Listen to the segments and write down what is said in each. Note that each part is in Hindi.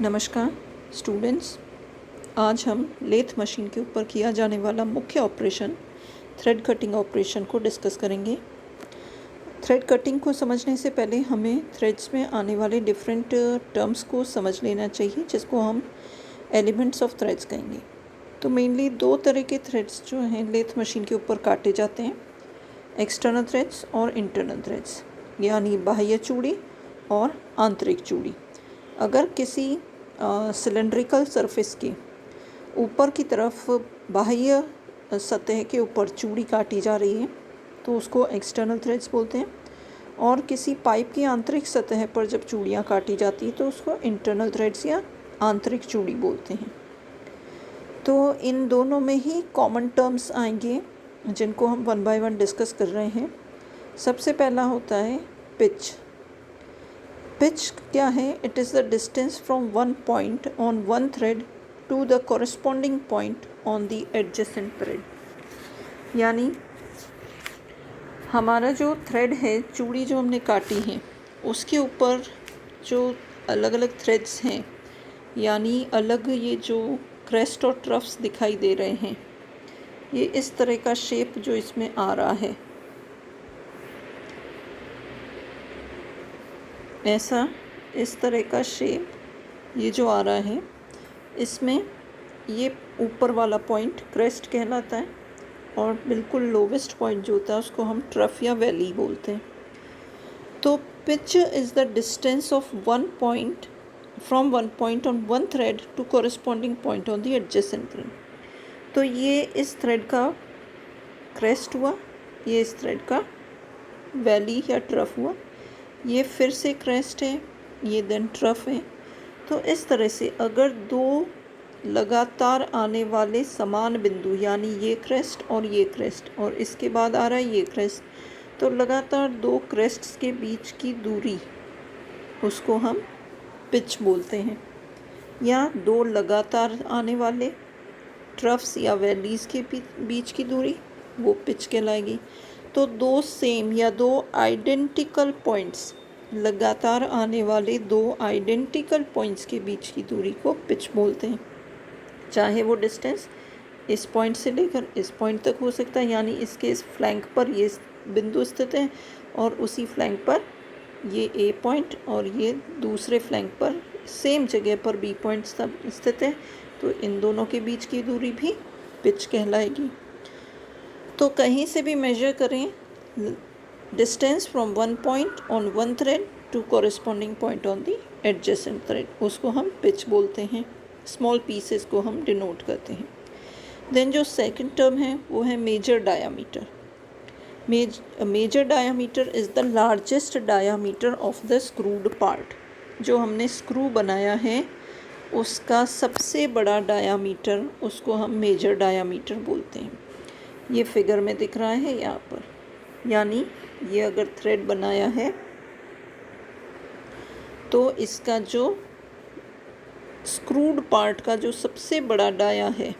नमस्कार स्टूडेंट्स, आज हम लेथ मशीन के ऊपर किया जाने वाला मुख्य ऑपरेशन थ्रेड कटिंग ऑपरेशन को डिस्कस करेंगे। थ्रेड कटिंग को समझने से पहले हमें थ्रेड्स में आने वाले डिफरेंट टर्म्स को समझ लेना चाहिए, जिसको हम एलिमेंट्स ऑफ थ्रेड्स कहेंगे। तो मेनली दो तरह के थ्रेड्स जो हैं लेथ मशीन के ऊपर काटे जाते हैं, एक्सटर्नल थ्रेड्स और इंटरनल थ्रेड्स, यानी बाह्य चूड़ी और आंतरिक चूड़ी। अगर किसी सिलेंड्रिकल सरफेस के ऊपर की तरफ बाह्य सतह के ऊपर चूड़ी काटी जा रही है तो उसको एक्सटर्नल थ्रेड्स बोलते हैं, और किसी पाइप की आंतरिक सतह पर जब चूड़ियाँ काटी जाती हैं तो उसको इंटरनल थ्रेड्स या आंतरिक चूड़ी बोलते हैं। तो इन दोनों में ही कॉमन टर्म्स आएंगे जिनको हम वन बाय वन डिस्कस कर रहे हैं। सबसे पहला होता है पिच। पिच क्या है? It is the distance from one point on one thread to the corresponding point on the adjacent thread. यानी हमारा जो थ्रेड है, चूड़ी जो हमने काटी है, उसके ऊपर जो अलग अलग थ्रेड्स हैं, यानी अलग ये जो क्रेस्ट और ट्रफ्स दिखाई दे रहे हैं, ये इस तरह का शेप जो इसमें आ रहा है, ऐसा इस तरह का शेप ये जो आ रहा है, इसमें ये ऊपर वाला पॉइंट क्रेस्ट कहलाता है और बिल्कुल लोवेस्ट पॉइंट जो होता है उसको हम ट्रफ या वैली बोलते हैं। तो pitch is the distance of one point from one point on one thread to corresponding point on the adjacent thread. तो ये इस थ्रेड का क्रेस्ट हुआ, ये इस थ्रेड का वैली या ट्रफ हुआ, ये फिर से क्रेस्ट है, ये देन ट्रफ है। तो इस तरह से अगर दो लगातार आने वाले समान बिंदु, यानी ये क्रेस्ट और ये क्रेस्ट और इसके बाद आ रहा है ये क्रेस्ट, तो लगातार दो क्रेस्ट्स के बीच की दूरी, उसको हम पिच बोलते हैं। या दो लगातार आने वाले ट्रफ्स या वैलीज़ के बीच की दूरी, वो पिच कहलाएगी। तो दो सेम या दो आइडेंटिकल पॉइंट्स, लगातार आने वाले दो आइडेंटिकल पॉइंट्स के बीच की दूरी को पिच बोलते हैं। चाहे वो डिस्टेंस इस पॉइंट से लेकर इस पॉइंट तक हो सकता है, यानी इसके इस फ्लैंक पर ये बिंदु स्थित है और उसी फ्लैंक पर ये ए पॉइंट और ये दूसरे फ्लैंक पर सेम जगह पर बी पॉइंट स्थित है, तो इन दोनों के बीच की दूरी भी पिच कहलाएगी। तो कहीं से भी मेजर करें distance from one point on one thread to corresponding point on the adjacent thread, उसको हम पिच बोलते हैं। स्मॉल पीसेस को हम डिनोट करते हैं। देन जो सेकंड टर्म है वो है major diameter. Major diameter is the largest diameter of the screwed part. जो हमने स्क्रू बनाया है उसका सबसे बड़ा डायामीटर, उसको हम मेजर डायामीटर बोलते हैं। ये फिगर में दिख रहा है यहाँ पर, यानी ये अगर थ्रेड बनाया है तो इसका जो स्क्रूड पार्ट का जो सबसे बड़ा डाया है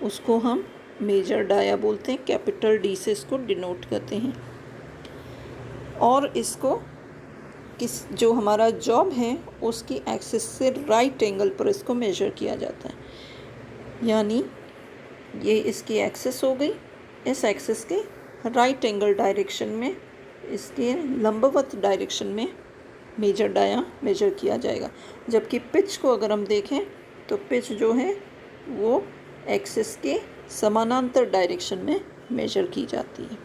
उसको हम मेजर डाया बोलते हैं। कैपिटल डी से इसको डिनोट करते हैं। और इसको जो हमारा जॉब है उसकी एक्सिस से राइट एंगल पर इसको मेजर किया जाता है। यानी ये इसकी एक्सिस हो गई, इस एक्सिस के राइट एंगल डायरेक्शन में, इसके लंबवत डायरेक्शन में मेजर डाया मेजर किया जाएगा। जबकि पिच को अगर हम देखें तो पिच जो है वो एक्सिस के समानांतर डायरेक्शन में मेजर की जाती है।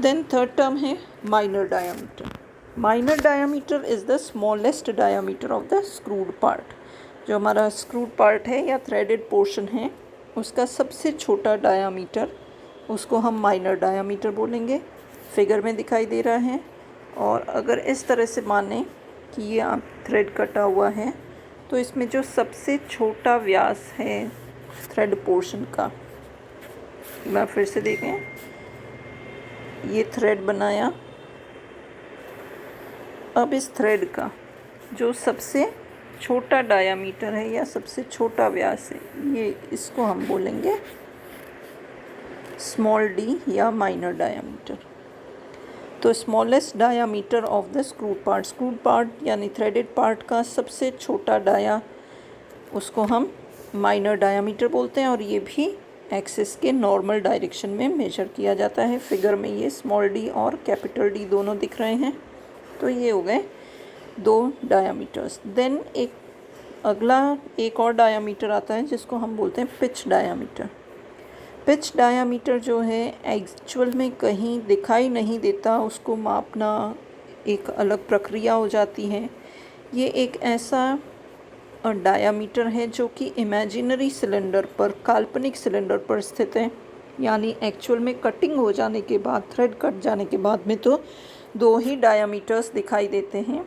देन थर्ड टर्म है minor diameter. Minor diameter is the smallest diameter of the screwed part. जो हमारा स्क्रूड पार्ट है या थ्रेडेड पोर्शन है उसका सबसे छोटा डायामीटर, उसको हम माइनर डायामीटर बोलेंगे। फिगर में दिखाई दे रहा है। और अगर इस तरह से माने कि ये थ्रेड कटा हुआ है तो इसमें जो सबसे छोटा व्यास है थ्रेड पोर्शन का, मैं फिर से देखें, ये थ्रेड बनाया, अब इस थ्रेड का जो सबसे छोटा डायामीटर है या सबसे छोटा व्यास है, ये इसको हम बोलेंगे स्मॉल डी या माइनर डायामीटर। तो smallest diameter of the screwed part यानी थ्रेडेड पार्ट का सबसे छोटा डाया, उसको हम माइनर डायामीटर बोलते हैं, और ये भी एक्सिस के नॉर्मल डायरेक्शन में मेजर किया जाता है। फिगर में ये स्मॉल डी और कैपिटल डी दोनों दिख रहे हैं। तो ये हो गए 2 डायामीटर्स। देन एक और डायामीटर आता है जिसको हम बोलते हैं पिच डायामीटर। पिच डायामीटर जो है एक्चुअल में कहीं दिखाई नहीं देता, उसको मापना एक अलग प्रक्रिया हो जाती है। ये एक ऐसा डायामीटर है जो कि इमेजिनरी सिलेंडर पर, काल्पनिक सिलेंडर पर स्थित है, यानी एक्चुअल में कटिंग हो जाने के बाद, थ्रेड कट जाने के बाद में तो 2 ही डायामीटर्स दिखाई देते हैं।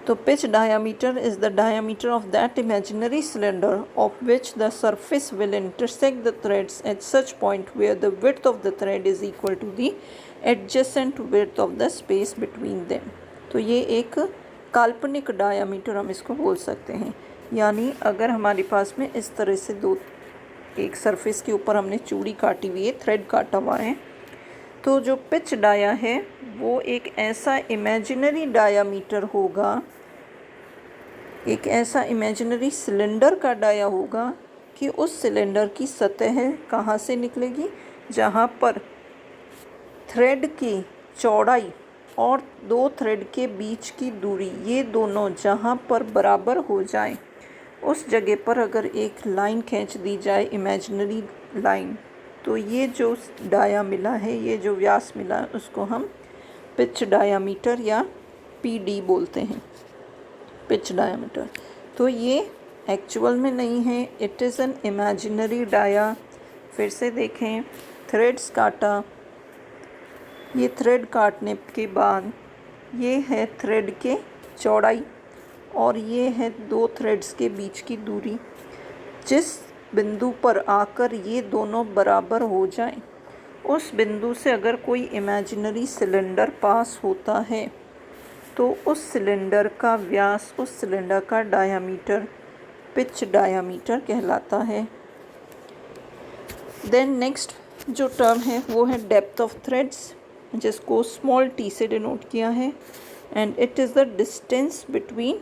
तो pitch diameter is the diameter of that imaginary cylinder of which the surface will intersect the threads at such point where the width of the thread is equal to the adjacent width of the space between them. तो ये एक काल्पनिक डायामीटर हम इसको बोल सकते हैं। यानी अगर हमारे पास में इस तरह से एक सरफेस के ऊपर हमने चूड़ी काटी हुई है, थ्रेड काटा हुआ है, तो जो पिच डाया है वो एक ऐसा इमेजिनरी डायामीटर होगा, एक ऐसा इमेजिनरी सिलेंडर का डाया होगा कि उस सिलेंडर की सतह कहाँ से निकलेगी, जहाँ पर थ्रेड की चौड़ाई और 2 थ्रेड के बीच की दूरी, ये दोनों जहाँ पर बराबर हो जाए, उस जगह पर अगर एक लाइन खींच दी जाए, इमेजिनरी लाइन, तो ये जो डाया मिला है, ये जो व्यास मिला है, उसको हम पिच डायामीटर या पीडी बोलते हैं, पिच डायामीटर। तो ये एक्चुअल में नहीं है, it is an imaginary dia. फिर से देखें, थ्रेड्स काटा, ये थ्रेड काटने के बाद ये है थ्रेड के चौड़ाई और ये है 2 थ्रेड्स के बीच की दूरी। जिस बिंदु पर आकर ये दोनों बराबर हो जाएं, उस बिंदु से अगर कोई इमेजिनरी सिलेंडर पास होता है तो उस सिलेंडर का व्यास, उस सिलेंडर का डायामीटर पिच डायामीटर कहलाता है। देन नेक्स्ट जो टर्म है वो है डेप्थ ऑफ थ्रेड्स, जिसको स्मॉल टी से डिनोट किया है, and it is the distance between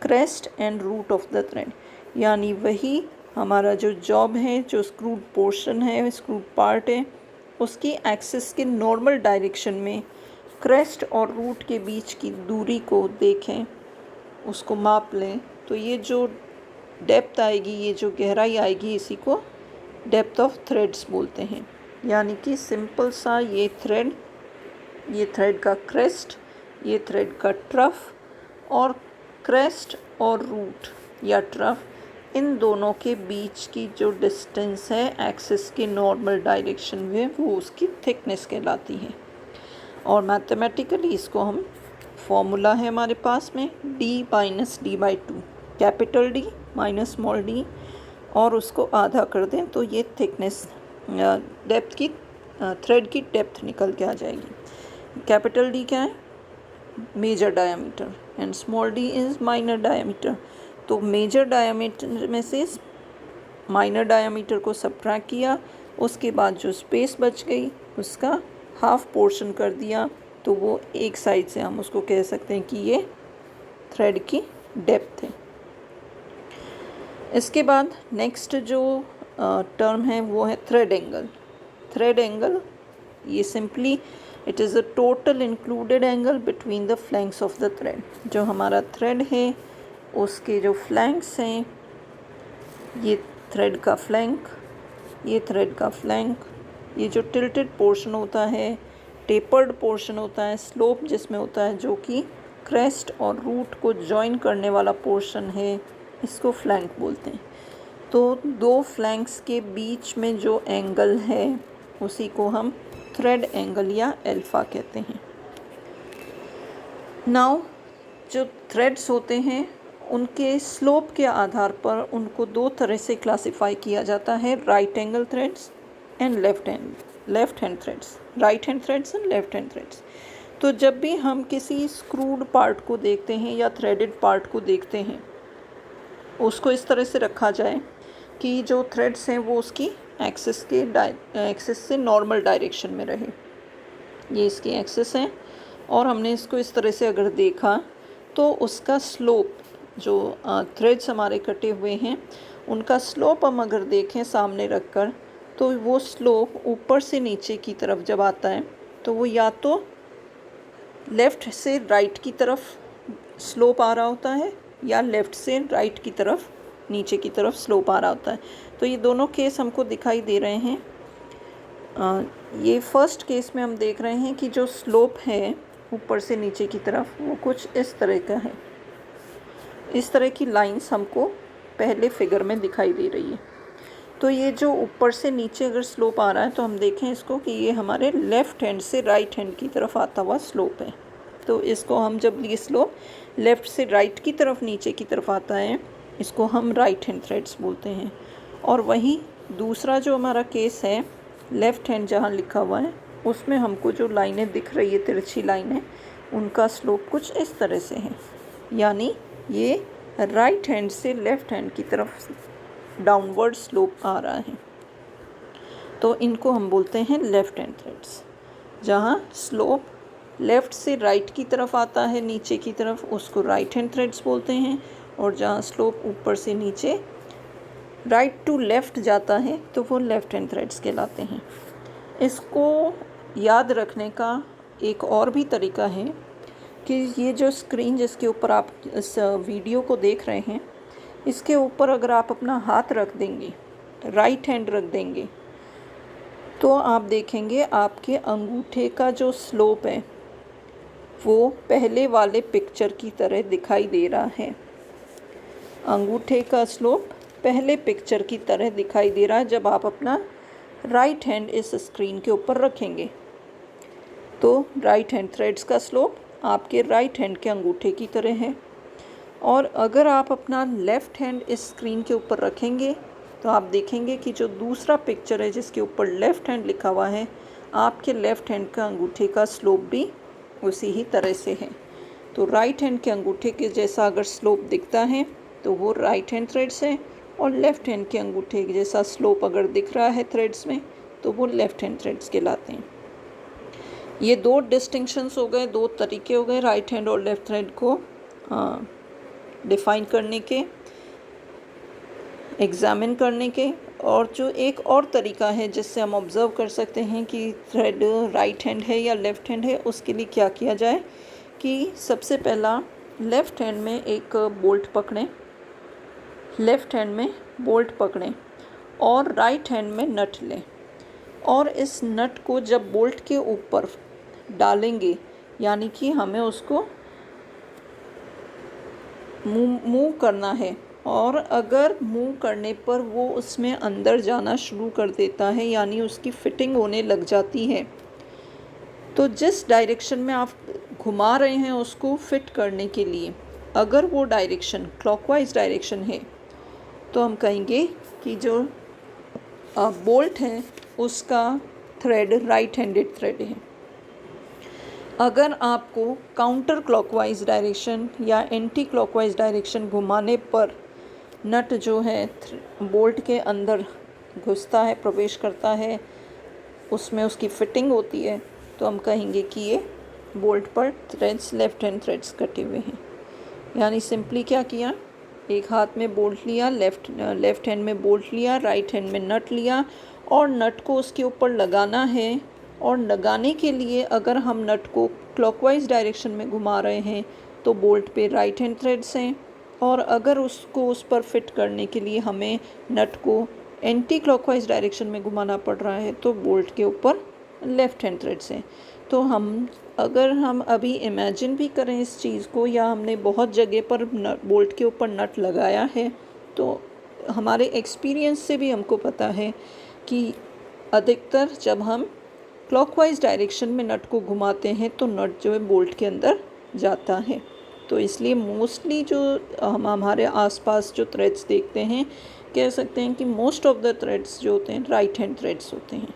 crest and root of the thread. यानी वही हमारा जो जॉब है, जो स्क्रूड पोर्शन है, स्क्रूड पार्ट है, उसकी एक्सिस के नॉर्मल डायरेक्शन में क्रेस्ट और रूट के बीच की दूरी को देखें, उसको माप लें, तो ये जो डेप्थ आएगी, ये जो गहराई आएगी, इसी को डेप्थ ऑफ थ्रेड्स बोलते हैं। यानी कि सिंपल सा ये थ्रेड का क्रेस्ट, ये थ्रेड का ट्रफ, और क्रेस्ट और रूट या ट्रफ, इन दोनों के बीच की जो डिस्टेंस है एक्सिस के नॉर्मल डायरेक्शन में, वो उसकी थिकनेस कहलाती है। और मैथमेटिकली इसको हम फॉर्मूला है हमारे पास में d minus d/2, capital D minus small d, और उसको आधा कर दें तो ये थिकनेस, डेप्थ की, थ्रेड की डेप्थ निकल के आ जाएगी। कैपिटल D क्या है? Major diameter, and small d is minor diameter. तो मेजर डायामीटर में से माइनर डायामीटर को सबट्रैक्ट किया, उसके बाद जो स्पेस बच गई उसका हाफ पोर्शन कर दिया, तो वो एक साइड से हम उसको कह सकते हैं कि ये थ्रेड की डेप्थ है। इसके बाद नेक्स्ट जो टर्म है वो है थ्रेड एंगल। थ्रेड एंगल, ये simply it is a total included angle between the flanks of the thread. जो हमारा थ्रेड है उसके जो फ्लैंक्स हैं, ये थ्रेड का फ्लैंक, ये थ्रेड का फ्लैंक, ये जो टिल्टेड पोर्शन होता है, टेपर्ड पोर्शन होता है, स्लोप जिसमें होता है, जो कि क्रेस्ट और रूट को जॉइन करने वाला पोर्शन है, इसको फ्लैंक बोलते हैं। तो 2 फ्लैंक्स के बीच में जो एंगल है उसी को हम थ्रेड एंगल या अल्फा कहते हैं। नाउ जो थ्रेड्स होते हैं उनके स्लोप के आधार पर उनको 2 तरह से क्लासिफाई किया जाता है, right angle threads and left hand threads, right hand threads and left hand threads. तो जब भी हम किसी स्क्रूड पार्ट को देखते हैं या थ्रेडेड पार्ट को देखते हैं, उसको इस तरह से रखा जाए कि जो थ्रेड्स हैं वो उसकी एक्सिस से नॉर्मल डायरेक्शन में रहे। ये इसकी एक्सिस है। और हमने इसको इस तरह से अगर देखा तो उसका स्लोप जो थ्रेड्स हमारे कटे हुए हैं उनका स्लोप हम अगर देखें सामने रखकर, तो वो स्लोप ऊपर से नीचे की तरफ जब आता है तो वो या तो लेफ़्ट से राइट की तरफ स्लोप आ रहा होता है या लेफ़्ट से राइट की तरफ नीचे की तरफ स्लोप आ रहा होता है। तो ये दोनों केस हमको दिखाई दे रहे हैं। ये फर्स्ट केस में हम देख रहे हैं कि जो स्लोप है ऊपर से नीचे की तरफ वो कुछ इस तरह का है। इस तरह की लाइंस हमको पहले फिगर में दिखाई दे रही है। तो ये जो ऊपर से नीचे अगर स्लोप आ रहा है तो हम देखें इसको कि ये हमारे लेफ़्ट हैंड से राइट हैंड की तरफ आता हुआ स्लोप है। तो इसको हम जब ये स्लोप लेफ़्ट से राइट की तरफ नीचे की तरफ आता है इसको हम राइट हैंड थ्रेड्स बोलते हैं। और वहीं दूसरा जो हमारा केस है लेफ़्ट हैंड जहाँ लिखा हुआ है उसमें हमको जो लाइनें दिख रही है तिरछी लाइनें उनका स्लोप कुछ इस तरह से है, यानी ये राइट हैंड से लेफ़्ट हैंड की तरफ डाउनवर्ड स्लोप आ रहा है। तो इनको हम बोलते हैं लेफ़्ट हैंड थ्रेड्स। जहाँ स्लोप लेफ़्ट से राइट की तरफ आता है नीचे की तरफ उसको राइट हैंड थ्रेड्स बोलते हैं, और जहाँ स्लोप ऊपर से नीचे राइट टू लेफ़्ट जाता है तो वो लेफ़्ट हैंड थ्रेड्स कहलाते हैं। इसको याद रखने का एक और भी तरीका है कि ये जो स्क्रीन जिसके ऊपर आप इस वीडियो को देख रहे हैं इसके ऊपर अगर आप अपना हाथ रख देंगे, राइट हैंड रख देंगे, तो आप देखेंगे आपके अंगूठे का जो स्लोप है वो पहले वाले पिक्चर की तरह दिखाई दे रहा है। अंगूठे का स्लोप पहले पिक्चर की तरह दिखाई दे रहा है जब आप अपना राइट हैंड इस स्क्रीन के ऊपर रखेंगे। तो राइट हैंड थ्रेड्स का स्लोप आपके राइट हैंड के अंगूठे की तरह है। और अगर आप अपना लेफ़्ट हैंड इस स्क्रीन के ऊपर रखेंगे तो आप देखेंगे कि जो दूसरा पिक्चर है जिसके ऊपर लेफ़्ट हैंड लिखा हुआ है आपके लेफ़्ट हैंड का अंगूठे का स्लोप भी उसी ही तरह से है। तो राइट हैंड के अंगूठे के जैसा अगर स्लोप दिखता है तो वो राइट हैंड थ्रेड्स है, और लेफ़्ट हैंड के अंगूठे के जैसा स्लोप अगर दिख रहा है थ्रेड्स में तो वो लेफ़्ट हैंड थ्रेड्स कहलाते हैं। ये दो डिस्टिंक्शंस हो गए, दो तरीके हो गए राइट हैंड और लेफ़्ट हैंड को डिफ़ाइन करने के, एग्ज़ामिन करने के। और जो एक और तरीका है जिससे हम ऑब्ज़र्व कर सकते हैं कि थ्रेड राइट हैंड है या लेफ़्ट हैंड है, उसके लिए क्या किया जाए कि सबसे पहला लेफ़्ट हैंड में एक बोल्ट पकड़ें, लेफ़्ट हैंड में बोल्ट पकड़ें और राइट हैंड में नट लें, और इस नट को जब बोल्ट के ऊपर डालेंगे यानी कि हमें उसको मूव करना है, और अगर मूव करने पर वो उसमें अंदर जाना शुरू कर देता है यानी उसकी फिटिंग होने लग जाती है, तो जिस डायरेक्शन में आप घुमा रहे हैं उसको फिट करने के लिए अगर वो डायरेक्शन क्लॉकवाइज डायरेक्शन है तो हम कहेंगे कि जो बोल्ट है उसका थ्रेड राइट हैंडेड थ्रेड है। अगर आपको काउंटर क्लॉकवाइज डायरेक्शन या एंटी क्लॉकवाइज डायरेक्शन घुमाने पर नट जो है बोल्ट के अंदर घुसता है, प्रवेश करता है, उसमें उसकी फिटिंग होती है, तो हम कहेंगे कि ये बोल्ट पर थ्रेड्स लेफ़्ट हैंड थ्रेड्स कटे हुए हैं। यानी सिंपली क्या किया, एक हाथ में बोल्ट लिया, लेफ़्ट हैंड में बोल्ट लिया, राइट हैंड में नट लिया, और नट को उसके ऊपर लगाना है। और लगाने के लिए अगर हम नट को क्लॉकवाइज डायरेक्शन में घुमा रहे हैं तो बोल्ट पे राइट हैंड थ्रेड्स हैं, और अगर उसको उस पर फिट करने के लिए हमें नट को एंटी क्लॉकवाइज डायरेक्शन में घुमाना पड़ रहा है तो बोल्ट के ऊपर लेफ़्ट हैंड थ्रेड्स हैं। तो अगर हम अभी इमेजिन भी करें इस चीज़ को, या हमने बहुत जगह पर बोल्ट के ऊपर नट लगाया है, तो हमारे एक्सपीरियंस से भी हमको पता है कि अधिकतर जब हम क्लॉकवाइज डायरेक्शन में नट को घुमाते हैं तो नट जो है बोल्ट के अंदर जाता है। तो इसलिए मोस्टली जो हम हमारे आसपास जो थ्रेड्स देखते हैं, कह सकते हैं कि मोस्ट ऑफ द थ्रेड्स जो होते हैं राइट हैंड थ्रेड्स होते हैं।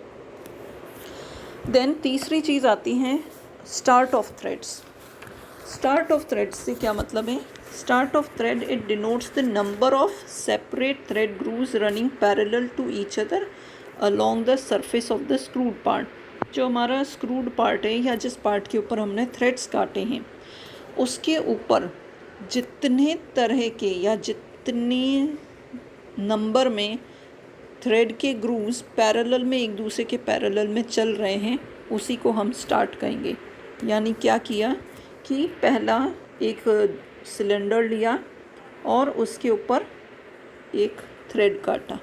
देन तीसरी चीज़ आती हैं start of threads. Start of threads से क्या मतलब है? Start of thread it denotes the number of separate thread grooves running parallel to each other along the surface of the screwed part। जो हमारा स्क्रूड पार्ट है या जिस पार्ट के ऊपर हमने थ्रेड्स काटे हैं उसके ऊपर जितने तरह के या जितने नंबर में थ्रेड के ग्रूव्स पैरेलल में एक दूसरे के पैरेलल में चल रहे हैं उसी को हम स्टार्ट कहेंगे। यानी क्या किया कि पहला एक सिलेंडर लिया और उसके ऊपर एक थ्रेड काटा,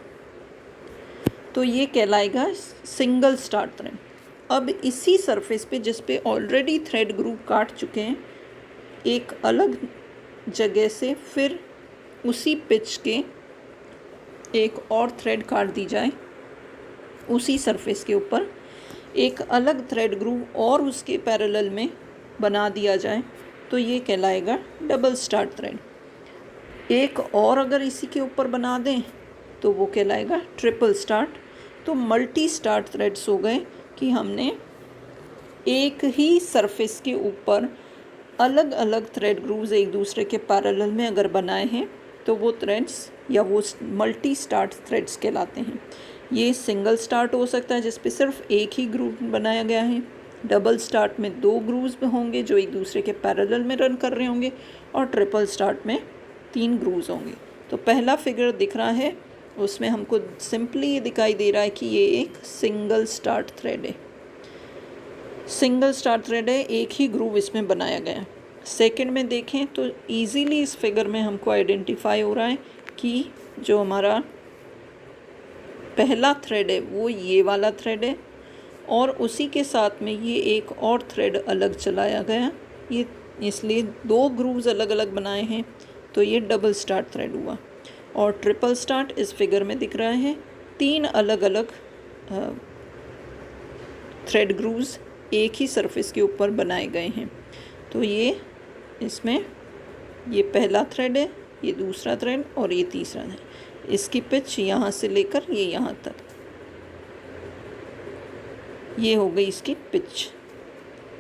तो ये कहलाएगा सिंगल स्टार्ट थ्रेड। अब इसी सरफेस पे जिस पे ऑलरेडी थ्रेड ग्रूव काट चुके हैं, एक अलग जगह से फिर उसी पिच के एक और थ्रेड काट दी जाए, उसी सरफेस के ऊपर एक अलग थ्रेड ग्रूव और उसके पैरेलल में बना दिया जाए, तो ये कहलाएगा डबल स्टार्ट थ्रेड। एक और अगर इसी के ऊपर बना दें तो वो कहलाएगा ट्रिपल स्टार्ट। तो मल्टी स्टार्ट थ्रेड्स हो गए कि हमने एक ही सरफेस के ऊपर अलग अलग थ्रेड ग्रूव्स एक दूसरे के पैरेलल में अगर बनाए हैं तो वो थ्रेड्स या वो मल्टी स्टार्ट थ्रेड्स कहलाते हैं। ये सिंगल स्टार्ट हो सकता है जिस पे सिर्फ एक ही ग्रूव बनाया गया है, डबल स्टार्ट में 2 ग्रूव्स होंगे जो एक दूसरे के पैरेलल में रन कर रहे होंगे, और ट्रिपल स्टार्ट में 3 ग्रूव्स होंगे। तो पहला फिगर दिख रहा है उसमें हमको सिंपली ये दिखाई दे रहा है कि ये एक सिंगल स्टार्ट थ्रेड है, सिंगल स्टार्ट थ्रेड है, एक ही ग्रूव इसमें बनाया गया है। सेकंड में देखें तो इजीली इस फिगर में हमको आइडेंटिफाई हो रहा है कि जो हमारा पहला थ्रेड है वो ये वाला थ्रेड है और उसी के साथ में ये एक और थ्रेड अलग चलाया गया, ये इसलिए 2 ग्रूव्स अलग अलग बनाए हैं, तो ये डबल स्टार्ट थ्रेड हुआ। और ट्रिपल स्टार्ट इस फिगर में दिख रहा है, 3 अलग अलग थ्रेड ग्रूव्स एक ही सरफेस के ऊपर बनाए गए हैं। तो ये इसमें ये पहला थ्रेड है, ये दूसरा थ्रेड और ये तीसरा है। इसकी पिच यहाँ से लेकर ये यहाँ तक, ये हो गई इसकी पिच।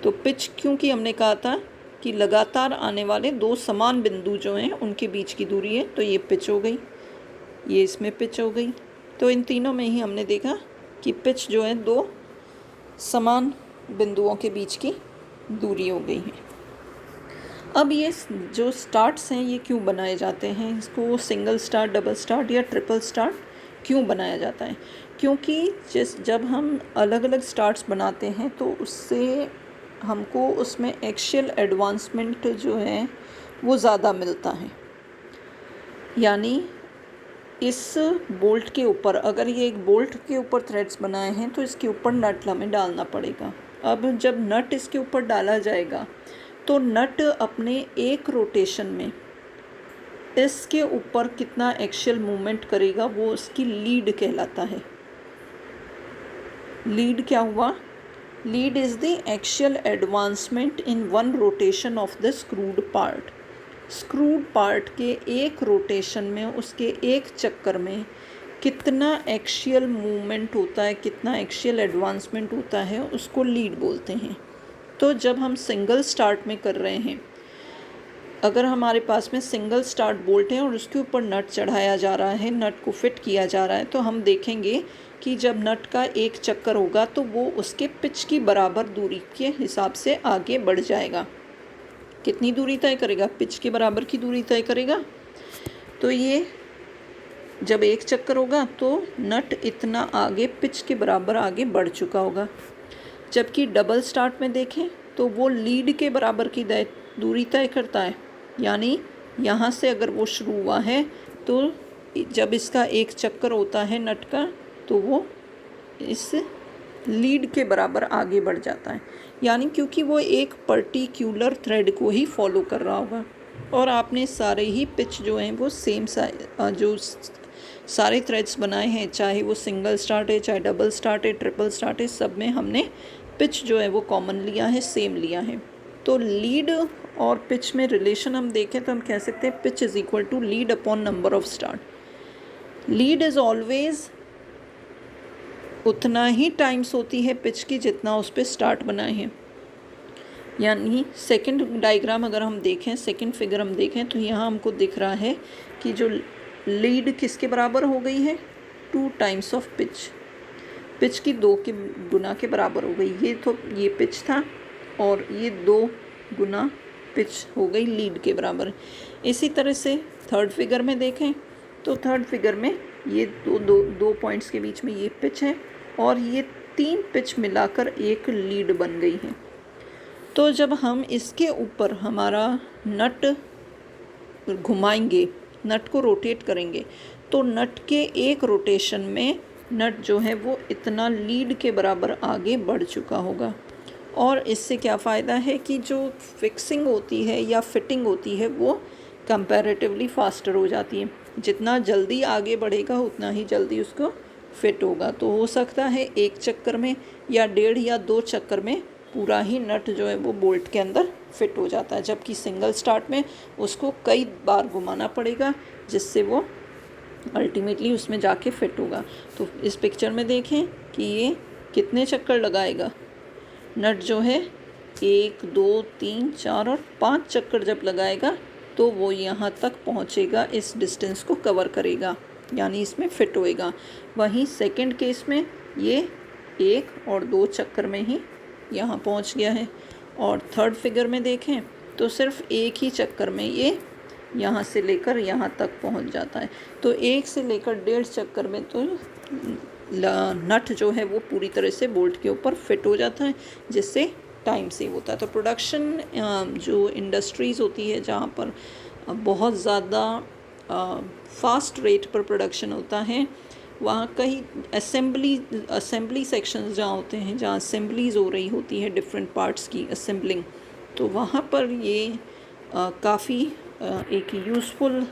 तो पिच क्योंकि हमने कहा था कि लगातार आने वाले 2 समान बिंदु जो हैं उनके बीच की दूरी है, तो ये पिच हो गई, ये इसमें पिच हो गई। तो इन तीनों में ही हमने देखा कि पिच जो है 2 समान बिंदुओं के बीच की दूरी हो गई है। अब ये जो स्टार्ट्स हैं ये क्यों बनाए जाते हैं, इसको सिंगल स्टार्ट, डबल स्टार्ट या ट्रिपल स्टार्ट क्यों बनाया जाता है? क्योंकि जब हम अलग अलग स्टार्ट्स बनाते हैं तो उससे हमको उसमें एक्सियल एडवांसमेंट जो है वो ज़्यादा मिलता है। यानी इस बोल्ट के ऊपर, अगर ये एक बोल्ट के ऊपर थ्रेड्स बनाए हैं तो इसके ऊपर नट हमें डालना पड़ेगा। अब जब नट इसके ऊपर डाला जाएगा तो नट अपने एक रोटेशन में इसके ऊपर कितना एक्सियल मूवमेंट करेगा वो उसकी लीड कहलाता है। लीड क्या हुआ? Lead is the axial advancement in one rotation of the screwed part. Screwed part के एक रोटेशन में, उसके एक चक्कर में कितना एक्सियल मूवमेंट होता है, कितना एक्सियल एडवांसमेंट होता है, उसको लीड बोलते हैं। तो जब हम सिंगल स्टार्ट में कर रहे हैं, अगर हमारे पास में सिंगल स्टार्ट बोल्ट है और उसके ऊपर नट चढ़ाया जा रहा है, नट को फिट किया जा रहा है, तो हम देखेंगे कि जब नट का एक चक्कर होगा तो वो उसके पिच की बराबर दूरी के हिसाब से आगे बढ़ जाएगा। कितनी दूरी तय करेगा? पिच के बराबर की दूरी तय करेगा। तो ये जब एक चक्कर होगा तो नट इतना आगे, पिच के बराबर आगे बढ़ चुका होगा। जबकि डबल स्टार्ट में देखें तो वो लीड के बराबर की दूरी तय करता है। यानी यहाँ से अगर वो शुरू हुआ है तो जब इसका एक चक्कर होता है नट का तो वो इस लीड के बराबर आगे बढ़ जाता है। यानी क्योंकि वो एक पर्टिकुलर थ्रेड को ही फॉलो कर रहा होगा। और आपने सारे ही पिच जो हैं वो सेम जो सारे थ्रेड्स बनाए हैं, चाहे वो सिंगल स्टार्ट है, चाहे डबल स्टार्ट है, ट्रिपल स्टार्ट है, सब में हमने पिच जो है वो कॉमन लिया है, सेम लिया है। तो लीड और पिच में रिलेशन हम देखें तो हम कह सकते हैं pitch is equal to lead upon number of start. Lead is always उतना ही टाइम्स होती है पिच की जितना उस पर स्टार्ट बनाए हैं। यानी सेकंड डायग्राम अगर हम देखें, सेकंड फिगर हम देखें तो यहाँ हमको दिख रहा है कि जो लीड किसके बराबर हो गई है? 2 टाइम्स ऑफ पिच। पिच की 2 के गुना के बराबर हो गई। ये पिच था और ये 2 गुना पिच हो गई लीड के बराबर। इसी तरह से थर्ड फिगर में देखें तो थर्ड फिगर में ये दो पॉइंट्स के बीच में ये पिच है और ये 3 पिच मिलाकर एक लीड बन गई है। तो जब हम इसके ऊपर हमारा नट घुमाएंगे, नट को रोटेट करेंगे, तो नट के एक रोटेशन में नट जो है वो इतना लीड के बराबर आगे बढ़ चुका होगा। और इससे क्या फ़ायदा है कि जो फिक्सिंग होती है या फिटिंग होती है वो कंपैरेटिवली फास्टर हो जाती है। जितना जल्दी आगे बढ़ेगा उतना ही जल्दी उसको फिट होगा। तो हो सकता है 1 चक्कर में या 1.5 या 2 चक्कर में पूरा ही नट जो है वो बोल्ट के अंदर फिट हो जाता है, जबकि सिंगल स्टार्ट में उसको कई बार घुमाना पड़ेगा जिससे वो अल्टीमेटली उसमें जाके फिट होगा। तो इस पिक्चर में देखें कि ये कितने चक्कर लगाएगा। नट जो है 1 2 3 4 और 5 चक्कर जब लगाएगा तो वो यहाँ तक पहुँचेगा, इस डिस्टेंस को कवर करेगा, यानी इसमें फिट होएगा। वहीं सेकंड केस में ये 1 और 2 चक्कर में ही यहाँ पहुँच गया है। और थर्ड फिगर में देखें तो सिर्फ 1 ही चक्कर में ये यहाँ से लेकर यहाँ तक पहुँच जाता है। तो 1 से लेकर 1.5 चक्कर में तो नट जो है वो पूरी तरह से बोल्ट के ऊपर फिट हो जाता है, जिससे टाइम सेव होता है। तो प्रोडक्शन जो इंडस्ट्रीज़ होती है जहाँ पर बहुत ज़्यादा फास्ट रेट पर प्रोडक्शन होता है, वहाँ कई असेंबली सेक्शंस जहाँ होते हैं, जहाँ असेंबलीज हो रही होती है डिफरेंट पार्ट्स की असेंबलिंग, तो वहाँ पर ये काफ़ी एक यूज़फुल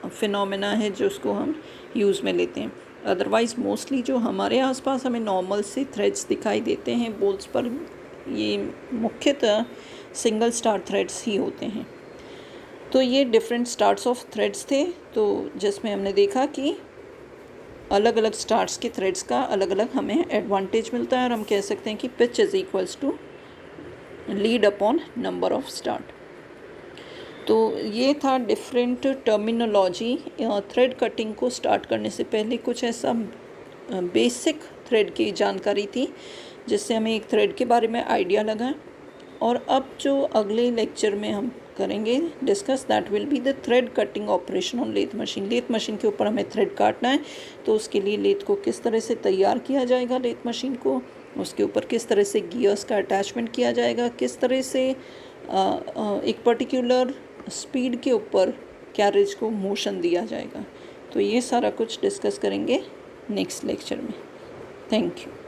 फिनोमेना है जो उसको हम यूज़ में लेते हैं। अदरवाइज़ मोस्टली जो हमारे आसपास हमें नॉर्मल से थ्रेड्स दिखाई देते हैं बोल्ट्स पर, ये मुख्यतः सिंगल स्टार्ट थ्रेड्स ही होते हैं। तो ये डिफरेंट स्टार्ट्स ऑफ थ्रेड्स थे, तो जिसमें हमने देखा कि अलग अलग स्टार्ट्स के थ्रेड्स का अलग अलग हमें एडवांटेज मिलता है और हम कह सकते हैं कि pitch is equals to lead upon number of start. तो ये था डिफरेंट टर्मिनोलॉजी थ्रेड कटिंग को स्टार्ट करने से पहले। कुछ ऐसा बेसिक थ्रेड की जानकारी थी जिससे हमें एक थ्रेड के बारे में आइडिया लगा। और अब जो अगले लेक्चर में हम करेंगे discuss, that will be the thread cutting operation on lathe machine. Lathe machine के ऊपर हमें थ्रेड काटना है, तो उसके लिए लेथ को किस तरह से तैयार किया जाएगा, लेथ मशीन को उसके ऊपर किस तरह से गियर्स का अटैचमेंट किया जाएगा, किस तरह से एक पर्टिकुलर स्पीड के ऊपर कैरेज को मोशन दिया जाएगा। तो ये सारा कुछ डिस्कस करेंगे नेक्स्ट लेक्चर में। Thank you.